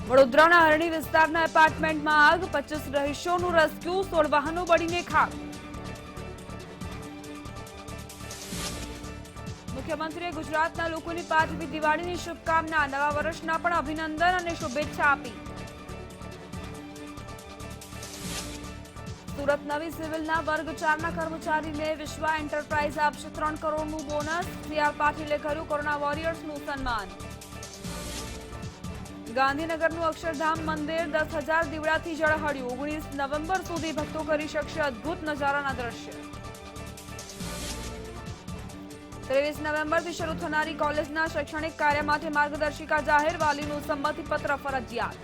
વડોદરાના હરણી વિસ્તારના એપાર્ટમેન્ટમાં આગ, 25 રહીશોનું રેસ્ક્યુ, 16 વાહનો બળીને ખાક. મુખ્યમંત્રીએ ગુજરાતના લોકોને પાઠવી દિવાળીની શુભકામના, નવા વર્ષના પણ અભિનંદન અને શુભેચ્છા આપી. સુરત નવી સિવિલના વર્ગ 4ના કર્મચારીને વિશ્વા એન્ટરપ્રાઇઝ આપશે 3 કરોડનું બોનસ. સી.આર. પાટીલે કર્યું કોરોના વોરિયર્સનું સન્માન. ગાંધીનગરનું અક્ષરધામ મંદિર 10,000 દીવડાથી ઝળહળ્યું. 19 નવેમ્બર સુધી ભક્તો કરી શકશે અદ્ભુત નજારાના દ્રશ્ય. 23 નવેમ્બરથી શરૂ થનારી કોલેજના શૈક્ષણિક કાર્ય માટે માર્ગદર્શિકા જાહેર. વાલીનું સંમતિપત્ર ફરજિયાત.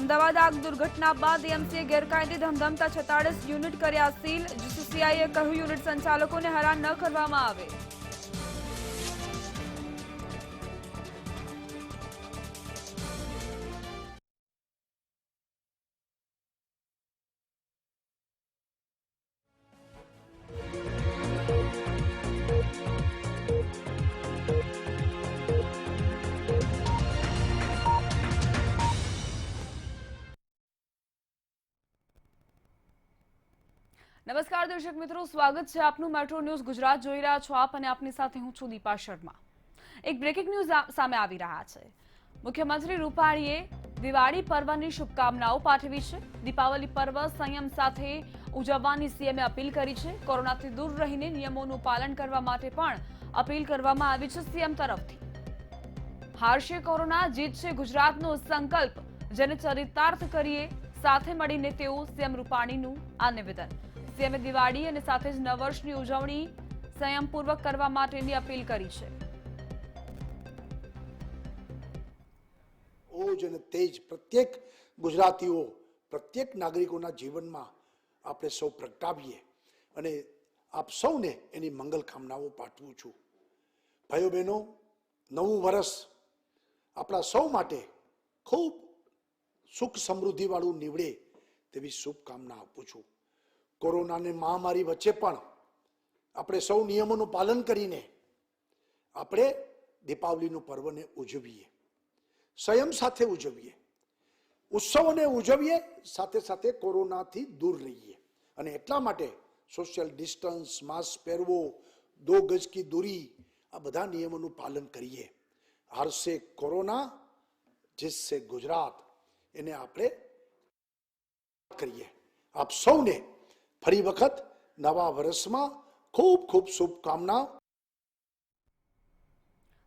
અમદાવાદ આગ દુર્ઘટના બાદ એમસીએ ગેરકાયદે ધમધમતા 46 યુનિટ કર્યા સીલ. જીસીસીઆઈએ કહ્યું યુનિટ સંચાલકોને હેરાન ન કરવામાં આવે. નમસ્કાર દર્શક મિત્રો, સ્વાગત છે આપનું મેટ્રો ન્યૂઝ ગુજરાત જોઈ રહ્યા છો આપ અને આપની સાથે હું છું દીપા શર્મા. એક બ્રેકિંગ ન્યૂઝ સામે આવી રહ્યા છે. મુખ્યમંત્રી રૂપાણીએ દિવાળી પર્વની શુભકામનાઓ પાઠવી છે. દીપાવલી પર્વ સંયમ સાથે ઉજવવાની સીએમએ અપીલ કરી છે. કોરોનાથી દૂર રહીને નિયમોનું પાલન કરવા માટે પણ અપીલ કરવામાં આવી છે સીએમ તરફથી. હારશે કોરોના, જીતશે ગુજરાતનો સંકલ્પ જેને ચરિતાર્થ કરીએ સાથે મળીને તેવું સીએમ રૂપાણીનું આ નિવેદન. સીએમએ દિવાળી અને સાથે જ નવવર્ષની ઉજવણી સંયમપૂર્વક કરવા માટેની અપીલ કરી છે. ઓજ અને તેજ પ્રત્યેક ગુજરાતીઓ, પ્રત્યેક નાગરિકોના જીવનમાં આપણે સૌ પ્રગટાવીએ અને આપ સૌને એની મંગલ કામનાઓ પાઠવું છું. ભાઈઓ બહેનો, નવું વર્ષ આપણા સૌ માટે ખૂબ સુખ સમૃદ્ધિવાળું નીવડે તેવી શુભકામના આપું છું. કોરોનાની મહામારી વચ્ચે પણ આપણે સૌ નિયમોનું પાલન કરીને આપણે દીપાવલીનું પર્વને ઉજવીએ, સંયમ સાથે ઉજવીએ, ઉત્સવોને ઉજવીએ, સાથે સાથે કોરોનાથી દૂર રહીએ. અને એટલા માટે સોશિયલ ડિસ્ટન્સ, માસ્ક પહેરવો, 2 ગજ કી દૂરી, આ બધા નિયમોનું પાલન કરીએ. હારશે કોરોના, જીતશે ગુજરાત, એને આપણે કરીએ. આપ સૌને ફરી વખત નવા વર્ષમાં ખૂબ ખૂબ શુભકામના.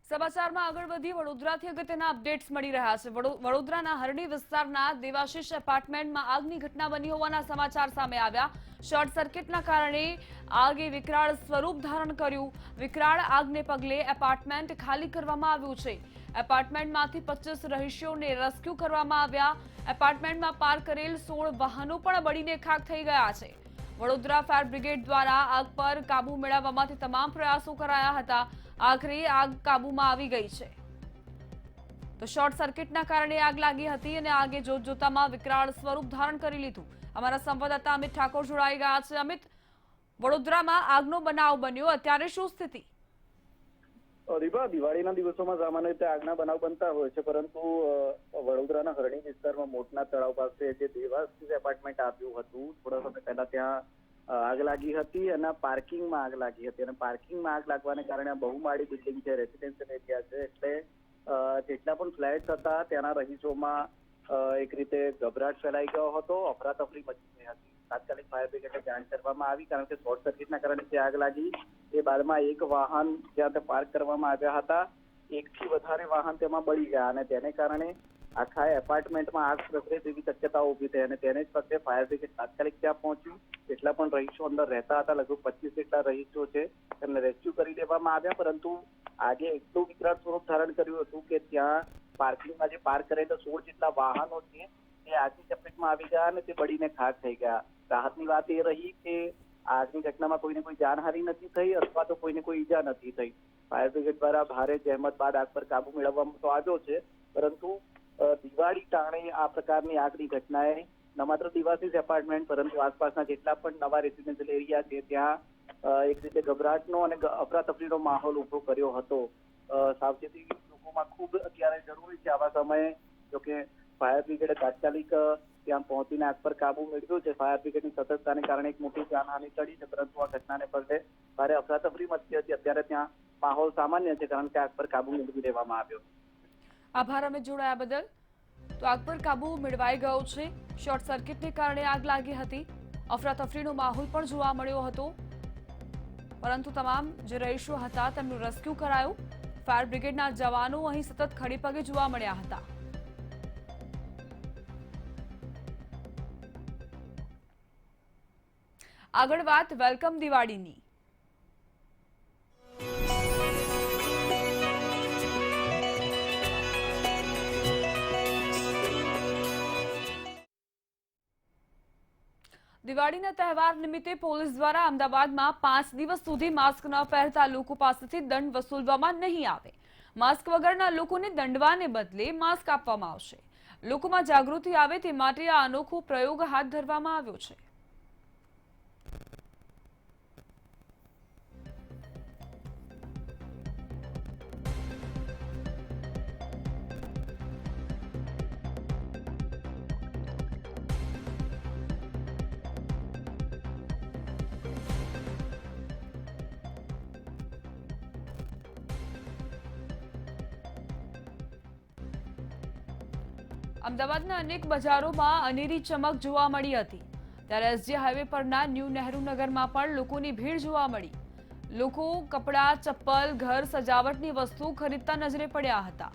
સમાચારમાં આગળ વધી વડોદરાથી અગત્યના અપડેટ્સ મળી રહ્યા છે. વડોદરાના હરણી વિસ્તારના દેવાશીષ એપાર્ટમેન્ટમાં આગની ઘટના બની હોવાના સમાચાર સામે આવ્યા. શોર્ટ સર્કિટના કારણે આગે વિકરાળ સ્વરૂપ ધારણ કર્યું. વિકરાળ આગને પગલે એપાર્ટમેન્ટ ખાલી કરવામાં આવ્યું છે. એપાર્ટમેન્ટમાંથી 25 રહીશોને રેસ્ક્યુ કરવામાં આવ્યા. એપાર્ટમેન્ટમાં પાર્ક કરેલ 16 વાહનો પણ બળીને ખાક થઈ ગયા છે. વડોદરા ફાયર બ્રિગેડ દ્વારા આગ પર કાબુ મેળવવા માટે તમામ પ્રયાસો કરાયા હતા. આખરે આગ કાબુમાં આવી ગઈ છે. તો શોર્ટ સર્કિટના કારણે આગ લાગી હતી અને આગે જોતજોતામાં વિકરાળ સ્વરૂપ ધારણ કરી લીધું. અમારા સંવાદદાતા અમિત ઠાકોર જોડાઈ ગયા છે. અમિત, વડોદરામાં આગનો બનાવ બન્યો, અત્યારે શું સ્થિતિ? દિવાળીના દિવસોમાં સામાન્ય રીતે આગના બનાવ બનતા હોય છે, પરંતુ વડોદરાના હરણી વિસ્તારમાં મોટના તળાવ પાસે જે દેવાશીષ એપાર્ટમેન્ટ આવ્યું હતું, થોડા સમય પહેલા ત્યાં આગ લાગી હતી અને પાર્કિંગમાં આગ લાગી હતી. અને પાર્કિંગમાં આગ લાગવાને કારણે આ બહુમાળી બિલ્ડિંગ છે, રેસિડેન્શિયલ એરિયા છે, એટલે જેટલા પણ ફ્લેટ્સ હતા ત્યાંના રહીશોમાં એક રીતે ગભરાટ ફેલાઈ ગયો હતો, અફરાતફરી મચી ગઈ હતી. તાત્કાલિક ફાયર બ્રિગેડને જાણ કરવામાં આવી, કારણ કે શોર્ટ સર્કિટના કારણે જે આગ લાગી એ બાદમાં એક વાહન જ્યાં પાર્ક કરવામાં આવ્યા હતા, 1 થી વધારે વાહન તેમાં બળી ગયા અને તેને કારણે આખા એપાર્ટમેન્ટમાં આગ પ્રસરે તેવી શક્યતાઓ ઉભી થઈ. અને તેને જ પગલે ફાયર બ્રિગેડ તાત્કાલિક ત્યાં પહોંચ્યું. જેટલા પણ રહીશો અંદર રહેતા હતા, લગભગ 25 જેટલા રહીશો છે, તેમને રેસ્ક્યુ કરી દેવામાં આવ્યા. પરંતુ આગે એટલું વિકરાળ સ્વરૂપ ધારણ કર્યું હતું કે ત્યાં પાર્કિંગમાં જે પાર્ક કરેલા 16 જેટલા વાહનો છે તે આગની ચપેટમાં આવી ગયા અને તે બળીને ખાક થઈ ગયા. રાહતની વાત એ રહી કે આગની ઘટનામાં કોઈને કોઈ જાનહાનિ નથી થઈ અથવા તો કોઈને કોઈ ઈજા નથી થઈ. ફાયર બ્રિગેડ દ્વારા ભારે જહેમત બાદ આગ પર કાબુ મેળવવામાં તો આવ્યો છે, પરંતુ દિવાળી ટાણે આ પ્રકારની આગની ઘટનાએ ન માત્ર દેવાશીષ એપાર્ટમેન્ટ પરંતુ આસપાસના જેટલા પણ નવા રેસિડેન્શિયલ એરિયા છે ત્યાં એક રીતે ગભરાટનો અને અફરાતફરીનો માહોલ ઉભો કર્યો હતો. સાવચેતી નાગરિકોમાં ખૂબ અત્યારે જરૂરી છે આવા સમયે. જોકે ફાયર બ્રિગેડે તાત્કાલિક ત્યાં પહોંચીને આગ પર કાબુ મેળવ્યો છે. ફાયર બ્રિગેડની સતર્કતાને કારણે એક મોટી જાનહાની ટળી છે, પરંતુ આ ઘટનાને પગલે ભારે અફરાતફરી મચી હતી. અત્યારે ત્યાં માહોલ સામાન્ય છે, કારણ કે આગ પર કાબુ મેળવી લેવામાં આવ્યો. આભાર અમે જોડાયા બદલ. તો આગ પર કાબુ મેળવાઈ ગયો છે. શોર્ટ સર્કિટને કારણે આગ લાગી હતી. અફરાતફરીનો માહોલ પણ જોવા મળ્યો હતો, પરંતુ તમામ જે રહીશો હતા તેમનું રેસ્ક્યુ કરાયું. ફાયર બ્રિગેડના જવાનો અહીં સતત ખડી પગે જોવા મળ્યા હતા. આગળ વાત વેલકમ દિવાળીની. દિવાળીના તહેવાર નિમિત્તે પોલીસ દ્વારા અમદાવાદમાં 5 દિવસ સુધી માસ્ક ન પહેરતા લોકો પાસેથી દંડ વસૂલવામાં નહીં આવે. માસ્ક વગરના લોકોને દંડવાને બદલે માસ્ક આપવામાં આવશે. લોકોમાં જાગૃતિ આવે તે માટે આ અનોખો પ્રયોગ હાથ ધરવામાં આવ્યો છે. અમદાવાદના અનેક બજારોમાં અનેરી ચમક જોવા મળી હતી. ત્યારે એસજી હાઈવે પરના ન્યૂ નહેરુ નગરમાં પણ લોકોની ભીડ જોવા મળી. લોકો કપડાં, ચપ્પલ, ઘર સજાવટની વસ્તુ ખરીદતા નજરે પડ્યા હતા.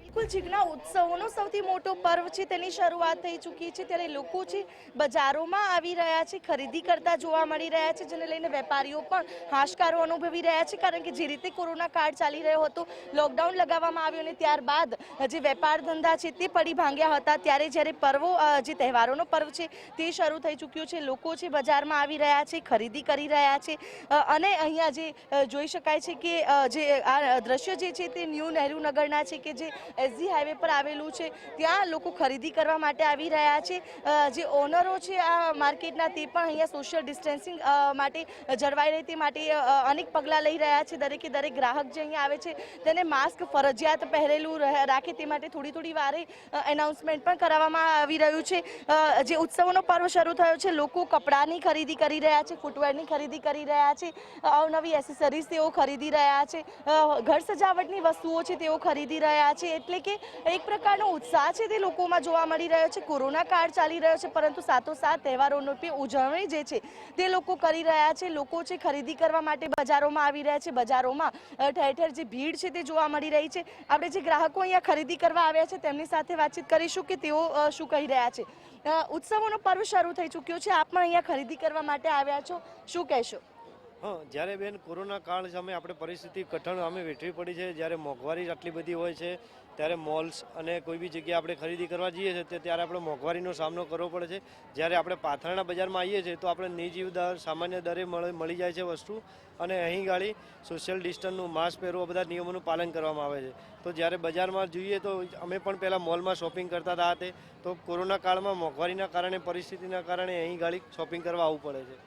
બિલકુલ જીજ્ઞા, ઉત્સવોનો સૌથી મોટો પર્વ છે તેની શરૂઆત થઈ ચૂકી છે, ત્યારે લોકો છે બજારોમાં આવી રહ્યા છે, ખરીદી કરતા જોવા મળી રહ્યા છે, જેને લઈને વેપારીઓ પણ હાશકારો અનુભવી રહ્યા છે. કારણ કે જે રીતે કોરોના કાળ ચાલી રહ્યો હતો, લોકડાઉન લગાવવામાં આવ્યું અને ત્યારબાદ જે વેપાર ધંધા છે તે પડી ભાંગ્યા હતા. ત્યારે જ્યારે પર્વો જે તહેવારોનો પર્વ છે તે શરૂ થઈ ચૂક્યો છે. લોકો છે બજારમાં આવી રહ્યા છે, ખરીદી કરી રહ્યા છે. અને અહીંયા જે જોઈ શકાય છે કે જે આ દ્રશ્ય જે છે તે ન્યૂ નહેરુ નગરના છે, કે જે એસજી હાઈવે પર આવેલું છે. ત્યાં લોકો ખરીદી કરવા માટે આવી રહ્યા છે. જે ઓનરો છે આ માર્કેટના, તે પણ અહીંયા સોશિયલ ડિસ્ટન્સિંગ માટે જળવાઈ રહે તે માટે અનેક પગલાં લઈ રહ્યા છે. દરેકે દરેક ગ્રાહક જે અહીંયા આવે છે તેને માસ્ક ફરજિયાત પહેરેલું રાખે તે માટે થોડી વારે એનાઉન્સમેન્ટ પણ કરાવવામાં આવી રહ્યું છે. જે ઉત્સવોનો પર્વ શરૂ થયો છે, લોકો કપડાની ખરીદી કરી રહ્યા છે, ફૂટવેરની ખરીદી કરી રહ્યા છે, અવનવી એસેસરીઝ તેઓ ખરીદી રહ્યા છે, ઘર સજાવટની વસ્તુઓ છે તેઓ ખરીદી રહ્યા છે. એટલે કે એક પ્રકારનો ઉત્સાહ છે તે લોકોમાં જોવા મળી રહ્યો છે. કોરોના કાળ ચાલી રહ્યો છે, પરંતુ સાથોસાથ તહેવારોનો પણ ઉજવણી જે છે તે લોકો કરી રહ્યા છે. લોકો છે ખરીદી કરવા માટે બજારોમાં આવી રહ્યા છે. બજારોમાં ઠેર ઠેર જે ભીડ છે તે જોવા મળી રહી છે. આપણે જે ગ્રાહકો અહીંયા ખરીદી કરવા આવ્યા છે તેમની સાથે વાતચીત કરીશું કે તેઓ શું કહી રહ્યા છે. ઉત્સવોનો પર્વ શરૂ થઈ ચૂક્યો છે, આપ પણ અહીંયા ખરીદી કરવા માટે આવ્યા છો, શું કહેશો? હા, જ્યારે બેન કોરોના કાળ સામે આપણે પરિસ્થિતિ કઠણ અમે વેઠવી પડી છે. જ્યારે મોંઘવારી આટલી બધી હોય છે, ત્યારે મોલ્સ અને કોઈ બી જગ્યાએ આપણે ખરીદી કરવા જઈએ છીએ ત્યારે આપણે મોંઘવારીનો સામનો કરવો પડે છે. જ્યારે આપણે પાથરણા બજારમાં આવીએ છીએ તો આપણે નિજીવ દર, સામાન્ય દરે મળી જાય છે વસ્તુ. અને અહીં ગાડી સોશિયલ ડિસ્ટન્સનું, માસ્ક પહેરવું, બધા નિયમોનું પાલન કરવામાં આવે છે. તો જ્યારે બજારમાં જોઈએ તો અમે પણ પહેલાં મોલમાં શોપિંગ કરતા હતા તે, તો કોરોના કાળમાં મોંઘવારીના કારણે, પરિસ્થિતિના કારણે અહીં ગાડી શોપિંગ કરવા આવવું પડે છે.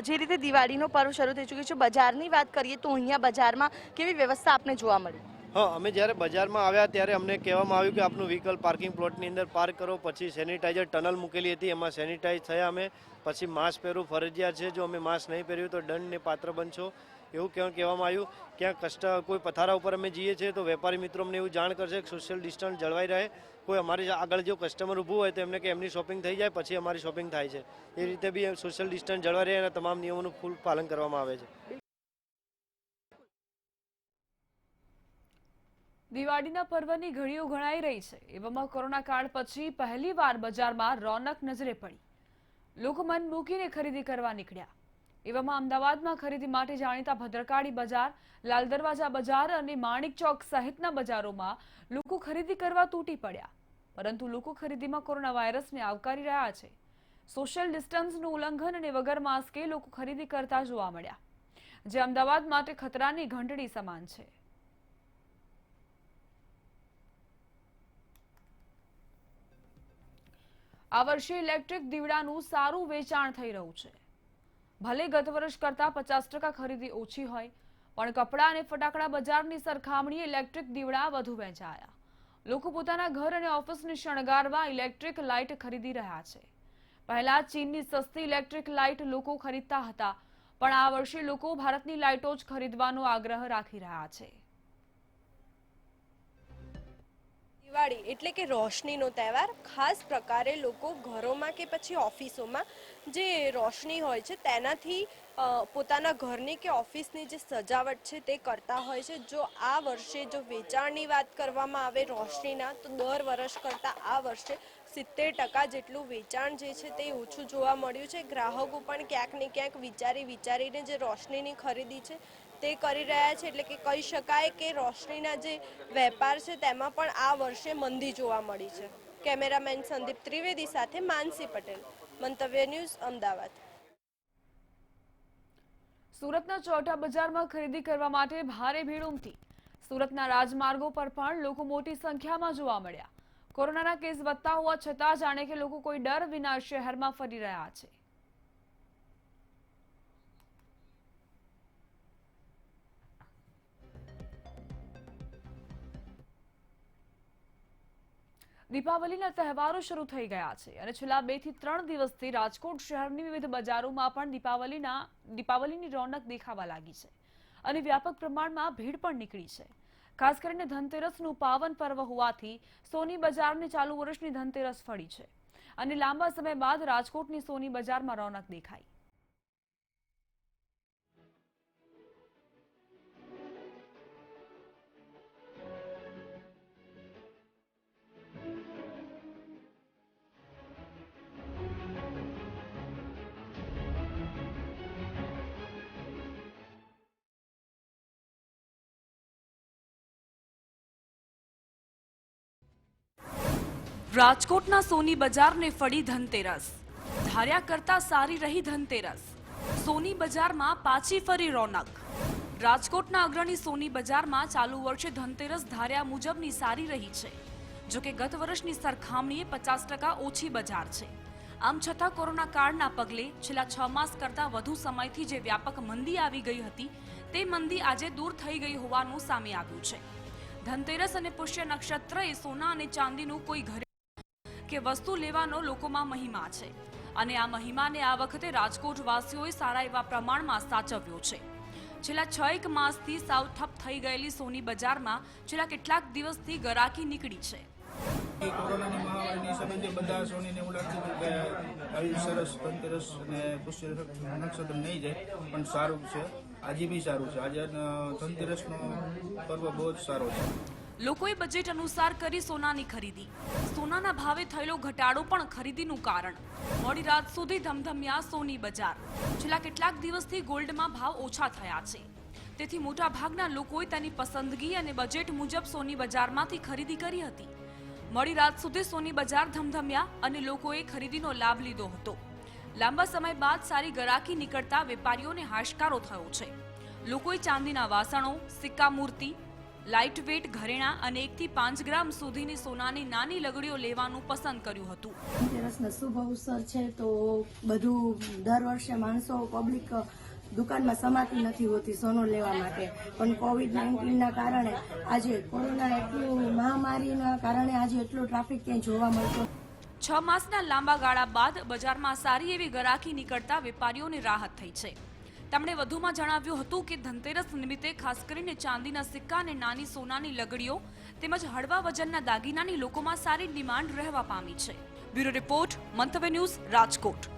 જે રીતે દિવાળીનો પર્વ શરૂ થઈ ચૂક્યો છે, બજારની વાત કરીએ તો અહીંયા બજારમાં કેવી વ્યવસ્થા આપને જોવા મળી? હા, અમે જ્યારે બજારમાં આવ્યા ત્યારે અમને કહેવામાં આવ્યું કે આપનું વ્હીકલ પાર્કિંગ પ્લોટની અંદર પાર્ક કરો. પછી સેનિટાઈઝર ટનલ મૂકેલી હતી, એમાં સેનિટાઈઝ થયા અમે. પછી માસ્ક પહેરવું ફરજિયાત છે, જો અમે માસ્ક નહીં પહેર્યું તો દંડને પાત્ર બનશો એવું કહેવામાં આવ્યું. ક્યાં કોઈ પથારા ઉપર અમે જઈએ છીએ તો વેપારી મિત્રો અમને એવું જાણ કરશે કે સોશિયલ ડિસ્ટન્સ જળવાઈ રહે. કોઈ અમારી આગળ જો કસ્ટમર ઊભું હોય તો એમને કે એમની શોપિંગ થઈ જાય પછી અમારી શોપિંગ થાય છે. એ રીતે બી સોશિયલ ડિસ્ટન્સ જળવાઈ રહે અને તમામ નિયમોનું ફૂલ પાલન કરવામાં આવે છે. દિવાળીના પર્વની ઘડીઓ ગણાઈ રહી છે. એવામાં કોરોના કાળ પછી પહેલીવાર બજારમાં રોનક નજરે પડી. લોકો મન મૂકીને ખરીદી કરવા નીકળ્યા. એવામાં અમદાવાદમાં ખરીદી માટે જાણીતા ભદ્રકાળી બજાર, લાલ દરવાજા બજાર અને માણિક ચોક સહિતના બજારોમાં લોકો ખરીદી કરવા તૂટી પડ્યા. પરંતુ લોકો ખરીદીમાં કોરોના વાયરસને આવકારી રહ્યા છે. સોશિયલ ડિસ્ટન્સનું ઉલ્લંઘન અને વગર માસ્કે લોકો ખરીદી કરતા જોવા મળ્યા, જે અમદાવાદ માટે ખતરાની ઘંટડી સમાન છે. આ વર્ષે ઇલેક્ટ્રિક દીવડાનું સારું વેચાણ થઈ રહ્યું છે. ભલે ગત વર્ષ કરતાં 50% ખરીદી ઓછી હોય, પણ કપડાં અને ફટાકડા બજારની સરખામણીએ ઇલેક્ટ્રિક દીવડા વધુ વેચાયા. લોકો પોતાના ઘર અને ઓફિસને શણગારવા ઇલેક્ટ્રિક લાઇટ ખરીદી રહ્યા છે. પહેલા ચીનની સસ્તી ઇલેક્ટ્રિક લાઇટ લોકો ખરીદતા હતા, પણ આ વર્ષે લોકો ભારતની લાઇટો જ ખરીદવાનો આગ્રહ રાખી રહ્યા છે. દિવાળી એટલે કે રોશનીનો તહેવાર. ખાસ પ્રકારે લોકો ઘરોમાં કે પછી ઓફિસોમાં જે રોશની હોય છે તેનાથી પોતાના ઘરની કે ઓફિસની જે સજાવટ છે તે કરતા હોય છે. જો આ વર્ષે જો વેચાણની વાત કરવામાં આવે રોશનીના, તો દર વર્ષ કરતાં આ વર્ષે 70% જેટલું વેચાણ જે છે તે ઓછું જોવા મળ્યું છે. ગ્રાહકો પણ ક્યાંક ને ક્યાંક વિચારીને જે રોશનીની ખરીદી છે તે કરી રહ્યા છે. એટલે કે કહી શકાય કે રોશનીના જે વેપાર છે તેમાં પણ આ વર્ષે મંદી જોવા મળી છે. કેમેરામેન સંદીપ ત્રિવેદી સાથે માનસી પટેલ, મંતવ્ય ન્યૂઝ, અમદાવાદ. સુરતના ચોટા બજારમાં ખરીદી કરવા માટે ભારે ભીડ ઉમટી. સુરતના રાજમાર્ગો પર પણ લોકો મોટી સંખ્યામાં જોવા મળ્યા. કોરોનાના કેસ વધતા હોવા છતાં જાણે કે લોકો કોઈ ડર વિના શહેરમાં ફરી રહ્યા છે. દીપાવલીના તહેવારો શરૂ થઈ ગયા છે અને છેલ્લા 2 થી 3 દિવસથી રાજકોટ શહેરની વિવિધ બજારોમાં પણ દીપાવલીની રોનક દેખાવા લાગી છે અને વ્યાપક પ્રમાણમાં ભીડ પણ નીકળી છે. ખાસ કરીને ધનતેરસનું પાવન પર્વ હોવાથી સોની બજારની ચાલુ વર્ષની ધનતેરસ ફળી છે અને લાંબા સમય બાદ રાજકોટની સોની બજારમાં રોનક દેખાઈ. રાજકોટના સોની બજારને ફળી ધનતેરસ. ધાર્યા કરતા સારી રહી ધનતેરસ. સોની બજારમાં પાછી ફરી રોનક. રાજકોટના અગ્રણી સોની બજારમાં ચાલુ વર્ષે ધનતેરસ ધાર્યા મુજબની સારી રહી છે. જો કે ગત વર્ષની સરખામણીએ 50% ઓછી બજાર છે. આમ છતાં કોરોના કાળના પગલે છેલ્લા 6 માસ કરતાં વધુ સમયથી જે વ્યાપક મંદી આવી ગઈ હતી તે મંદી આજે દૂર થઈ ગઈ હોવાનું સામે આવ્યું છે. ધનતેરસ અને પુષ્ય નક્ષત્રએ સોના અને ચાંદીનું કોઈ ઘરે કે વસ્તુ લેવાનો લોકોમાં મહિમા છે અને આ મહિમાને આ વખતે રાજકોટ વાસીઓએ સારા એવા પ્રમાણમાં સાચવ્યો છે. છેલ્લા 6 માસથી સાવ ઠપ થઈ ગયેલી સોની બજારમાં છેલ્લા કેટલાક દિવસથી ગરાકી નીકળી છે. કોરોનાની મહામારીની સમયે બધા સોનીને એવું લાગતું હતું કે આવી સરસ ધનતેરસ અને પુષ્ય નક્ષત્ર નહીં જાય, પણ સારું છે. આજે બી સારું છે. આજે ધનતેરસનો પર્વ બહુ જ સારો છે. લોકોએ બજેટ અનુસાર કરી સોનાની ખરીદી. સોનાના ભાવે થયેલો ઘટાડો પણ ખરીદીનું કારણ. મોડી રાત સુધી ધમધમ્યા સોની બજાર. છેલ્લા કેટલાક દિવસથી ગોલ્ડમાં ભાવ ઓછા થયા છે, તેથી મોટાભાગના લોકોએ તેની પસંદગી અને બજેટ મુજબ સોની બજારમાંથી ખરીદી કરી હતી. મોડી રાત સુધી સોની બજાર ધમધમ્યા અને લોકોએ ખરીદીનો લાભ લીધો હતો. લાંબા સમય બાદ સારી ગરાકી નીકળતા વેપારીઓને હાશકારો થયો છે. લોકોએ ચાંદીના વાસણો, સિક્કા મૂર્તિ, લાઇટ વેટ ઘરેણા અને 1 થી 5 ગ્રામ સુધીની સોનાની નાની લગડીઓ લેવાનું પસંદ કર્યું હતું. ધનતેરસનો શુભ અવસર છે તો બધું દર વર્ષે માણસો પબ્લિક દુકાનમાં સમાતી નથી હોતી સોનું લેવા માટે, પણ COVID-19ના કારણે આજે કોરોના એટલું મહામારીના કારણે આજે એટલો ટ્રાફિક ક્યાંય જોવા મળતો. 6 માસના લાંબા ગાળા બાદ બજારમાં સારી એવી ગરાકી નીકળતા વેપારીઓને રાહત થઈ છે. તેમણે વધુમાં જણાવ્યું હતું કે ધનતેરસ નિમિત્તે ખાસ કરીને ચાંદીના સિક્કા અને નાની સોનાની લગડીઓ તેમજ હળવા વજનના દાગીનાની લોકોમાં સારી ડિમાન્ડ રહેવા પામી છે. બ્યુરો રિપોર્ટ, મંતવ્ય ન્યૂઝ, રાજકોટ.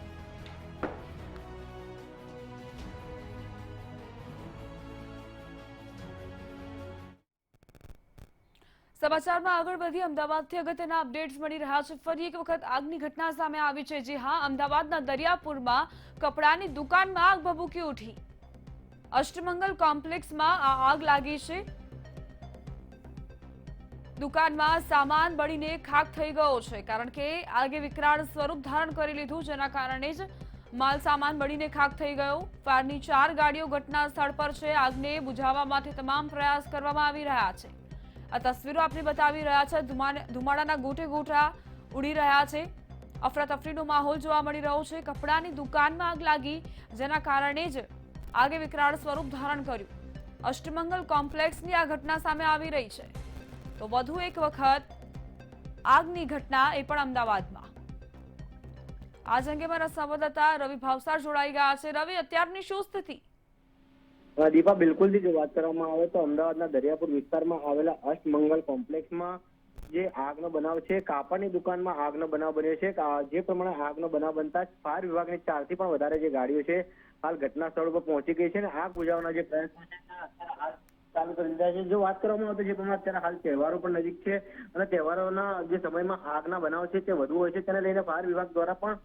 સમાચારમાં આગળ વધી અમદાવાદથી અગત્યના અપડેટ્સ મળી રહ્યા છે. ફરી એક વખત આગની ઘટના સામે આવી છે. જી હા, અમદાવાદના દરિયાપુરમાં કપડાની દુકાનમાં આગ ભભૂકી ઉઠી. અષ્ટમંગલ કોમ્પ્લેક્સમાં આ આગ લાગી છે. દુકાનમાં સામાન બળીને ખાખ થઈ ગયો છે, કારણ કે આગે વિકરાળ સ્વરૂપ ધારણ કરી લીધું, જેના કારણે જ માલ સામાન બળીને ખાખ થઈ ગયો. ફાયરની 4 ગાડીઓ ઘટના સ્થળ પર છે. આગને બુઝાવવા માટે તમામ પ્રયાસ કરવામાં આવી રહ્યા છે. આ તસવીરો આપણે બતાવી રહ્યા છે. ધુમાડાના ગોટે ગોટા ઉડી રહ્યા છે. અફરાતફરીનો માહોલ જોવા મળી રહ્યો છે. કપડાની દુકાનમાં આગ લાગી, જેના કારણે જ આગે વિકરાળ સ્વરૂપ ધારણ કર્યું. અષ્ટમંગલ કોમ્પ્લેક્સની આ ઘટના સામે આવી રહી છે. તો વધુ એક વખત આગની ઘટના, એ પણ અમદાવાદમાં. આજ અંગે મારા સંવાદદાતા રવિ ભાવસાર જોડાઈ ગયા છે. રવિ, અત્યારની શું સ્થિતિ? દીપા, બિલકુલ જો વાત કરવામાં આવે તો અમદાવાદના દરિયાપુર વિસ્તારમાં આવેલા અષ્ટમંગલ કોમ્પ્લેક્સમાં જે આગનો બનાવ છે, કાપડની દુકાનમાં આગનો બનાવ બન્યો છે. જે પ્રમાણે આગનો બનાવ બનતા ફાયર વિભાગની 4 થી પણ વધારે જે ગાડીઓ છે હાલ ઘટના સ્થળ પર પહોંચી ગઈ છે અને આગ બુઝાવવાના જે પ્રયત્નો છે અત્યારે હાલ ચાલુ કરી દીધા છે. જો વાત કરવામાં આવે તો જે પ્રમાણે અત્યારે હાલ તહેવારો પણ નજીક છે અને તહેવારોના જે સમયમાં આગના બનાવ છે તે વધુ હોય છે, તેને લઈને ફાયર વિભાગ દ્વારા પણ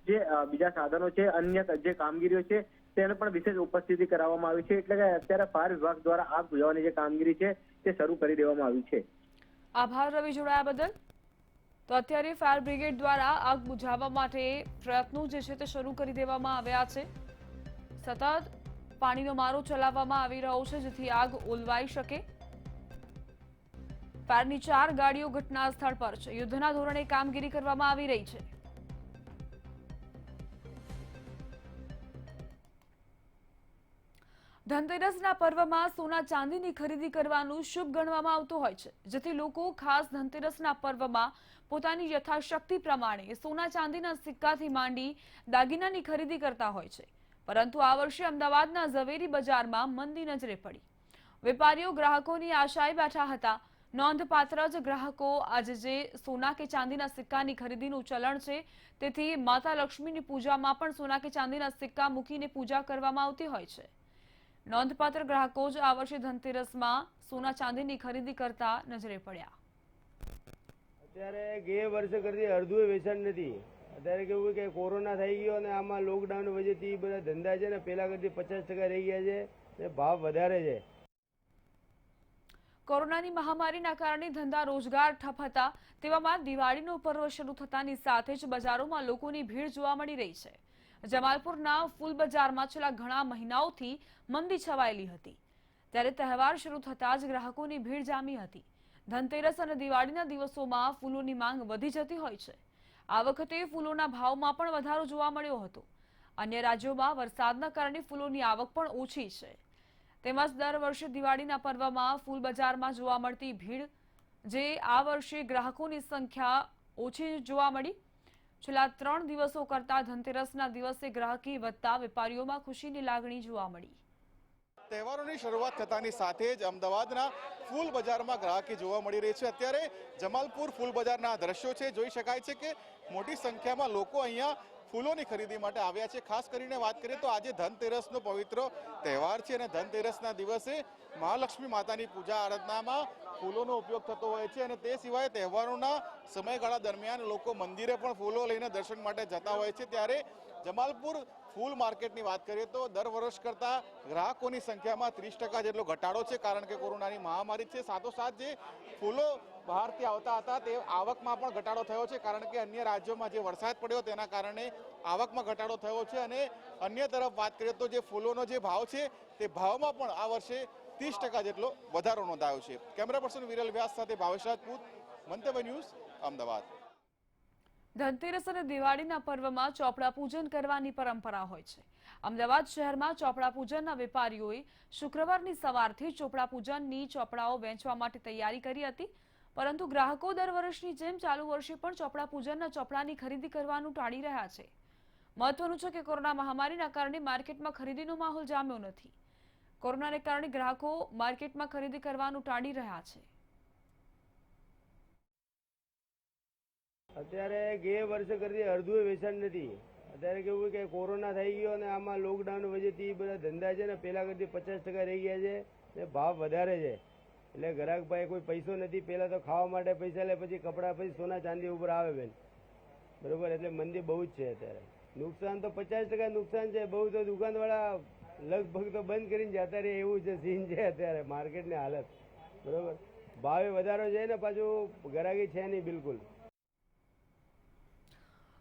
જે બીજા સાધનો છે, અન્ય જે કામગીરીઓ છે તેને પણ વિશેષ ઉપસ્થિતિ કરાવવામાં આવી છે. એટલે કે અત્યારે ફાયર વિભાગ દ્વારા આગ બુઝાવવાની જે કામગીરી છે તે શરૂ કરી દેવામાં આવી છે. આભાર રવિ, જોડાયા બદલ. તો અત્યારે ફાયર બ્રિગેડ દ્વારા આગ બુઝાવવા માટે પ્રયત્નો જે છે તે શરૂ કરી દેવામાં આવ્યા છે. સતત પાણીનો મારો ચલાવવામાં આવી રહ્યો છે જેથી આગ ઓલવાઈ શકે. ફાયરની 4 ગાડીઓ ઘટના સ્થળ પર છે. યુદ્ધના ધોરણે કામગીરી કરવામાં આવી રહી છે. ધનતેરસના પર્વમાં સોના ચાંદીની ખરીદી કરવાનું શુભ ગણવામાં આવતું હોય છે, જેથી લોકો ખાસ ધનતેરસના પર્વમાં પોતાની યથાશક્તિ પ્રમાણે સોના ચાંદીના સિક્કાથી માંડી દાગીનાની ખરીદી કરતા હોય છે. પરંતુ આ વર્ષે અમદાવાદના ઝવેરી બજારમાં મંદી નજરે પડી. વેપારીઓ ગ્રાહકોની આશાએ બેઠા હતા. નોંધપાત્ર જ ગ્રાહકો આજે જે સોના કે ચાંદીના સિક્કાની ખરીદીનું ચલણ છે, તેથી માતા લક્ષ્મીની પૂજામાં પણ સોના કે ચાંદીના સિક્કા મૂકીને પૂજા કરવામાં આવતી હોય છે. નોંધપાત્ર ગ્રાહકો જ આ વર્ષે ધનતેરસમાં સોના ચાંદીની ખરીદી કરતા નજરે પડ્યા. અત્યારે ગયા વર્ષે કરતી અડધું વેચાણ નથી. અત્યારે કેવું કે કોરોના થઈ ગયો અને આમાં લોકડાઉન વજહથી બધા ધંધા છે ને પેલા કરતી 50% રહી ગયા છે ને ભાવ વધારે છે. કોરોનાની મહામારીના કારણે ધંધા રોજગાર ઠપ હતા. તેવામાં દિવાળીનો પર્વ શરૂ થતાની સાથે જ બજારોમાં લોકોની ભીડ જોવા મળી રહી છે. જમાલપુરના ફૂલ બજારમાં છેલ્લા ઘણા મહિનાઓથી મંદી છવાયેલી હતી, ત્યારે તહેવાર શરૂ થતાં જ ગ્રાહકોની ભીડ જામી હતી. ધનતેરસ અને દિવાળીના દિવસોમાં ફૂલોની માંગ વધી જતી હોય છે. આ વખતે ફૂલોના ભાવમાં પણ વધારો જોવા મળ્યો હતો. અન્ય રાજ્યોમાં વરસાદના કારણે ફૂલોની આવક પણ ઓછી છે. તેમજ દર વર્ષે દિવાળીના પર્વમાં ફૂલ બજારમાં જોવા મળતી ભીડ, જે આ વર્ષે ગ્રાહકોની સંખ્યા ઓછી જોવા મળી. છેલ્લા 3 દિવસો કરતા ધનતેરસના દિવસે ગ્રાહકી વધતા વેપારીઓમાં ખુશીની લાગણી જોવા મળી. તહેવારોની શરૂઆત થતાની સાથે જ અમદાવાદના ફૂલ બજારમાં ગ્રાહકી જોવા મળી રહી છે. અત્યારે જમાલપુર ફૂલ બજારના દ્રશ્યો છે. જોઈ શકાય છે કે મોટી સંખ્યામાં લોકો અહીંયા ફૂલોની ખરીદી માટે આવ્યા છે. ખાસ કરીને વાત કરીએ તો આજે ધનતેરસનો પવિત્ર તહેવાર છે અને ધનતેરસના દિવસે મહાલક્ષ્મી માતાની પૂજા આરાધનામાં ફૂલોનો ઉપયોગ થતો હોય છે અને તે સિવાય તહેવારોના સમયગાળા દરમિયાન લોકો મંદિરે પણ ફૂલો લઈને દર્શન માટે જતા હોય છે. ત્યારે જમાલપુર ફૂલ માર્કેટની વાત કરીએ તો દર વર્ષ કરતાં ગ્રાહકોની સંખ્યામાં 30% જેટલો ઘટાડો છે, કારણ કે કોરોનાની મહામારી છે. સાથોસાથ જે ફૂલો બહારથી આવતા હતા તે આવકમાં પણ ઘટાડો થયો છે, કારણ કે અન્ય રાજ્યોમાં જે વરસાદ પડ્યો તેના કારણે આવકમાં ઘટાડો થયો છે. અને અન્ય તરફ વાત કરીએ તો જે ફૂલોનો જે ભાવ છે તે ભાવમાં પણ આ વર્ષે 30% જેટલો વધારો નોંધાયો છે. કેમેરા પર્સન વિરલ વ્યાસ સાથે ભાવેશ રાજપૂત, મંતવ્ય ન્યૂઝ, અમદાવાદ. ધનતેરસ અને દિવાળીના પર્વમાં ચોપડા પૂજન કરવાની પરંપરા હોય છે. અમદાવાદ શહેરમાં ચોપડા પૂજનના વેપારીઓએ શુક્રવારની સવારથી ચોપડા પૂજનની ચોપડાઓ વેચવા માટે તૈયારી કરી હતી, પરંતુ ગ્રાહકો દર વર્ષની જેમ ચાલુ વર્ષે પણ ચોપડા પૂજનના ચોપડાની ખરીદી કરવાનું ટાળી રહ્યા છે. મહત્વનું છે કે કોરોના મહામારીના કારણે માર્કેટમાં ખરીદીનો માહોલ જામ્યો નથી. કોરોનાને કારણે ગ્રાહકો માર્કેટમાં ખરીદી કરવાનું ટાળી રહ્યા છે. અત્યારે ગયા વર્ષે કરતી અડધું વેચાણ નથી. અત્યારે કેવું કે કોરોના થઈ ગયો અને આમાં લોકડાઉન વજહથી બધા ધંધા છે ને પેલા કરતી 50% રહી ગયા છે ને ભાવ વધારે છે. એટલે ગ્રાહક ભાઈ કોઈ પૈસો નથી. પહેલા તો ખાવા માટે પૈસા લે, પછી કપડા, પછી સોના ચાંદી ઉપર આવે બેન, બરોબર. એટલે મંદી બહુ જ છે અત્યારે. નુકસાન તો 50% નુકસાન છે. બહુ તો દુકાનવાળા લગભગ તો બંધ કરીને જતા રહે એવું છે સીન છે અત્યારે માર્કેટની હાલત, બરોબર. ભાવે વધારો છે ને પાછું ગ્રાહકી છે નહીં બિલકુલ.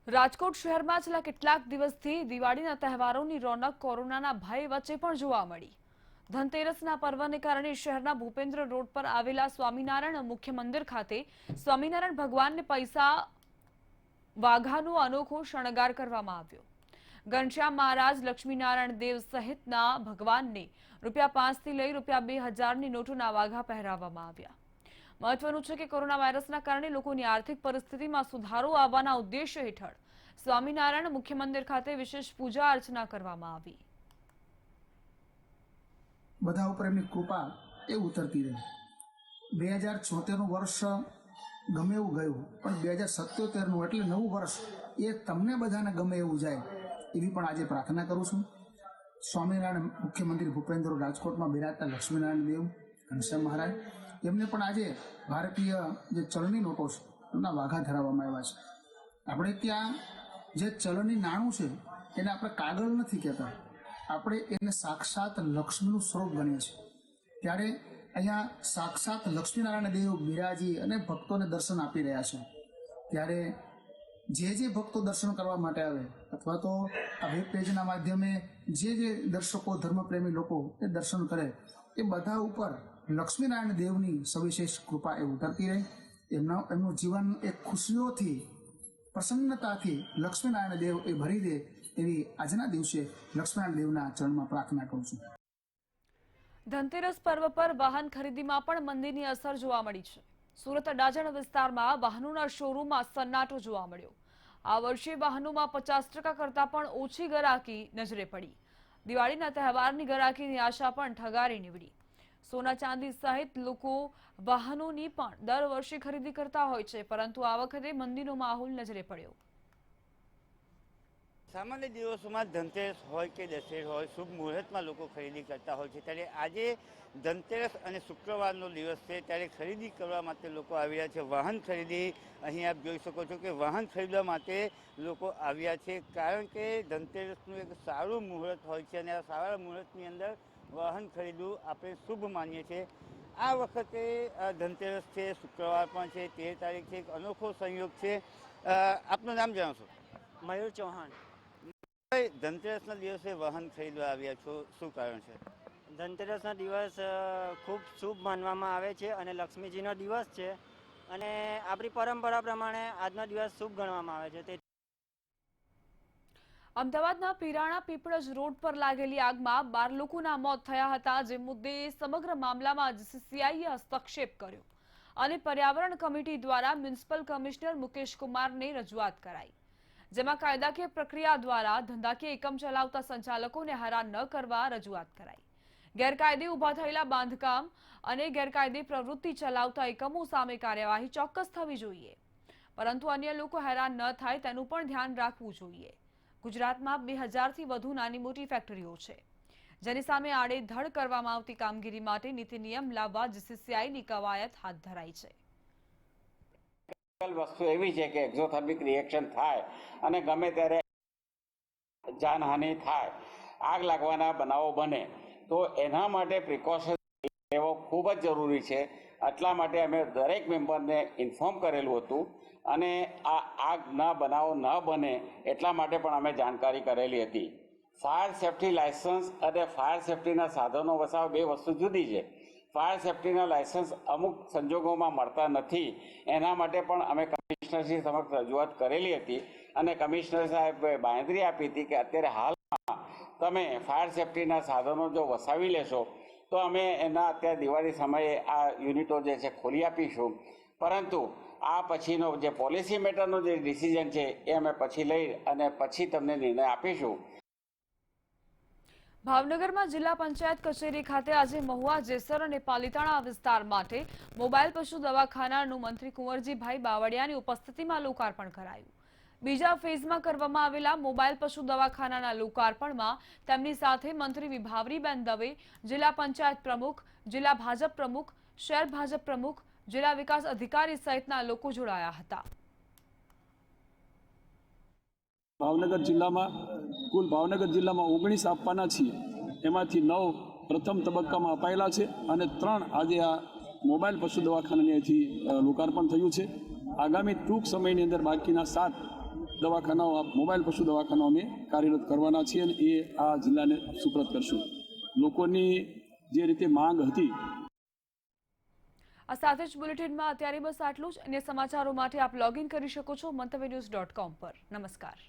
રાજકોટ શહેરમાં છેલ્લા કેટલાક દિવસથી દિવાળીના તહેવારોની રોનક કોરોનાના ભય વચ્ચે પણ જોવા મળી. ધનતેરસના પર્વને કારણે શહેરના ભૂપેન્દ્ર રોડ પર આવેલા સ્વામિનારાયણ મુખ્ય મંદિર ખાતે સ્વામિનારાયણ ભગવાનને પૈસા વાઘાનો અનોખો શણગાર કરવામાં આવ્યો. ઘનશ્યામ મહારાજ, લક્ષ્મીનારાયણ દેવ સહિતના ભગવાનને ₹5 થી લઈ ₹2000ની નોટોના વાઘા પહેરાવવામાં આવ્યા. મહત્વનું છે કે કોરોના વાયરસના કારણે લોકોની આર્થિક પરિસ્થિતિમાં સુધારો આવવાના ઉદ્દેશ્ય હેઠળ સ્વામિનારાયણ મુખ્ય મંદિર ખાતે વિશેષ પૂજા અર્ચના કરવામાં આવી. બધા ઉપર એમની કૃપા એ ઉતરતી રહી. 2076નું વર્ષ ગમે એવું ગયું, પણ 2077નું એટલે નવું વર્ષ એ તમને બધાને ગમે એવું જાય એવી પણ આજે પ્રાર્થના કરું છું. સ્વામિનારાયણ મુખ્ય મંદિર ભૂપેન્દ્ર રાજકોટમાં બિરાજતા લક્ષ્મીનારાયણ દેવ, ઘનશ્યામ મહારાજ, એમને પણ આજે ભારતીય જે ચલણી નોટો છે એમના વાઘા ધરાવવામાં આવ્યા છે. આપણે ત્યાં જે ચલણી નાણું છે એને આપણે કાગળ નથી કહેતા, આપણે એને સાક્ષાત લક્ષ્મીનું સ્વરૂપ ગણીએ છીએ. ત્યારે અહીંયા સાક્ષાત લક્ષ્મીનારાયણ દેવ બિરાજી અને ભક્તોને દર્શન આપી રહ્યા છે. ત્યારે જે ભક્તો દર્શન કરવા માટે આવે અથવા તો આ વેબ પેજના માધ્યમે જે દર્શકો ધર્મપ્રેમી લોકો એ દર્શન કરે એ બધા ઉપર લક્ષ્મીનારાયણ દેવની સવિશેષ કૃપા એ ઉતરતી રહે. એમનું જીવન એ ખુશીઓથી, પ્રસન્નતાથી લક્ષ્મીનારાયણ દેવ એ ભરી દે એવી આજના દિવસે લક્ષ્મીનારાયણ દેવના ચરણમાં પ્રાર્થના કરું છું. ધનતેરસ પર્વ પર વાહન ખરીદીમાં પણ મંદીની અસર જોવા મળી છે. સુરત અડાજણ વિસ્તારમાં વાહનોના શોરૂમમાં સન્નાટો જોવા મળ્યો. આ વર્ષે વાહનોમાં 50% કરતાં પણ ઓછી ગરાકી નજરે પડી. દિવાળીના તહેવારની ગરાકીની આશા પણ ઠગારી નીવડી. સોના ચાંદી સહિત લોકો વાહનોની પણ દર વર્ષે ખરીદી કરતા હોય છે, પરંતુ આ વખતે મંદીનો માહોલ નજરે પડ્યો. સામાન્ય દિવસોમાં ધનતેરસ હોય કે દશેર હોય, શુભ મુહૂર્તમાં લોકો ખરીદી કરતા હોય છે. ત્યારે આજે ધનતેરસ અને શુક્રવારનો દિવસ છે, ત્યારે ખરીદી કરવા માટે લોકો આવ્યા છે. વાહન ખરીદી અહીં આપ જોઈ શકો છો કે વાહન ખરીદવા માટે લોકો આવ્યા છે, કારણ કે ધનતેરસનું એક સારું મુહૂર્ત હોય છે અને આ સારા મુહૂર્તની અંદર વાહન ખરીદવું આપણે શુભ માનીએ છીએ. આ વખતે ધનતેરસ છે, શુક્રવાર પણ છે, 13 તારીખ છે, એક અનોખો સંયોગ છે. આપનું નામ જણાવશો? મયુર ચૌહાણ. ધનતેરસના દિવસે વાહન ખરીદવા આવ્યા છો, શું કારણ છે? ધનતેરસનો દિવસ ખૂબ શુભ માનવામાં આવે છે અને લક્ષ્મીજીનો દિવસ છે અને આપણી પરંપરા પ્રમાણે આજનો દિવસ શુભ ગણવામાં આવે છે. અમદાવાદના પીરાણા પીપળજ રોડ પર લાગેલી આગમાં 12 લોકોના મોત થયા હતા, જે મુદ્દે સમગ્ર મામલામાં જીસીસીઆઈએ હસ્તક્ષેપ કર્યો અને પર્યાવરણ કમિટી દ્વારા મ્યુનિસિપલ કમિશનર મુકેશ કુમારને રજૂઆત કરાઈ, જેમાં કાયદાકીય પ્રક્રિયા દ્વારા ધંધાકીય એકમ ચલાવતા સંચાલકોને હેરાન ન કરવા રજૂઆત કરાઈ. ગેરકાયદે ઊભા થયેલા બાંધકામ અને ગેરકાયદે પ્રવૃત્તિ ચલાવતા એકમો સામે કાર્યવાહી ચોક્કસ થવી જોઈએ, પરંતુ અન્ય લોકો હેરાન ન થાય તેનું પણ ધ્યાન રાખવું જોઈએ. ગુજરાતમાં 2000થી વધુ નાની મોટી ફેક્ટરીઓ છે, જેની સામે આડેધડ કરવામાં આવતી કામગીરી માટે નીતિ નિયમ લાવવા જીસીસીઆઈની કવાયત હાથ ધરાઈ છે. વસ્તુ એવી છે કે એક્ઝોથર્મિક રિએક્શન થાય અને ગમે ત્યારે જાનહાનિ થાય, આગ લાગવાના બનાવો બને, તો એના માટે પ્રિકોશન લેવો ખૂબ જ જરૂરી છે. એટલા માટે અમે દરેક મેમ્બરને ઇન્ફોર્મ કરેલું હતું અને આ આગના બનાવો ન બને એટલા માટે પણ અમે જાણકારી કરેલી હતી. ફાયર સેફ્ટી લાયસન્સ અને ફાયર સેફ્ટીના સાધનો વસાવવા બે વસ્તુ જુદી છે. ફાયર સેફ્ટીના લાયસન્સ અમુક સંજોગોમાં મળતા નથી, એના માટે પણ અમે કમિશનરશ્રી સમક્ષ રજૂઆત કરેલી હતી અને કમિશનર સાહેબે બાંયધરી આપી હતી કે અત્યારે હાલમાં તમે ફાયર સેફ્ટીના સાધનો જો વસાવી લેશો તો અમે એના અત્યારે દિવાળી સમયે આ યુનિટો જે છે ખોલી આપીશું, પરંતુ આ પછીનો જે પોલિસી મેટરનો જે ડિસિઝન છે એ અમે પછી લઈ અને પછી તમને નિર્ણય આપીશું. ભાવનગરમાં જિલ્લા પંચાયત કચેરી ખાતે આજે મહુવા, જેસર અને પાલીતાણા વિસ્તાર માટે મોબાઈલ પશુ દવાખાનાનું મંત્રી કુંવરજીભાઈ બાવળિયાની ઉપસ્થિતિમાં લોકાર્પણ કરાયું. બીજા ફેઝમાં કરવામાં આવેલા મોબાઈલ પશુ દવાખાનાના લોકાર્પણમાં તેમની સાથે મંત્રી વિભાવરીબેન દવે, જિલ્લા પંચાયત પ્રમુખ, જિલ્લા ભાજપ પ્રમુખ, શહેર ભાજપ પ્રમુખ, જિલ્લા વિકાસ અધિકારી સહિતના લોકો જોડાયા હતા. ભાવનગર જિલ્લામાં 19 આપવાના છીએ, એમાંથી 9 પ્રથમ તબક્કામાં અપાયેલા છે અને 3 આજે આ મોબાઈલ પશુ દવાખાનાની અહીંથી લોકાર્પણ થયું છે. આગામી ટૂંક સમયની અંદર બાકીના 7 દવાખાનાઓ, મોબાઈલ પશુ દવાખાનાઓ અમે કાર્યરત કરવાના છીએ અને એ આ જિલ્લાને સુપ્રત કરશું. લોકોની જે રીતે માંગ હતી. આ સાથે જ બુલેટિનમાં અત્યારે બસ આટલું જ. અન્ય સમાચારો માટે આપ લોગિન કરી શકો છો મંતવ્યન્યૂઝ.com પર. નમસ્કાર.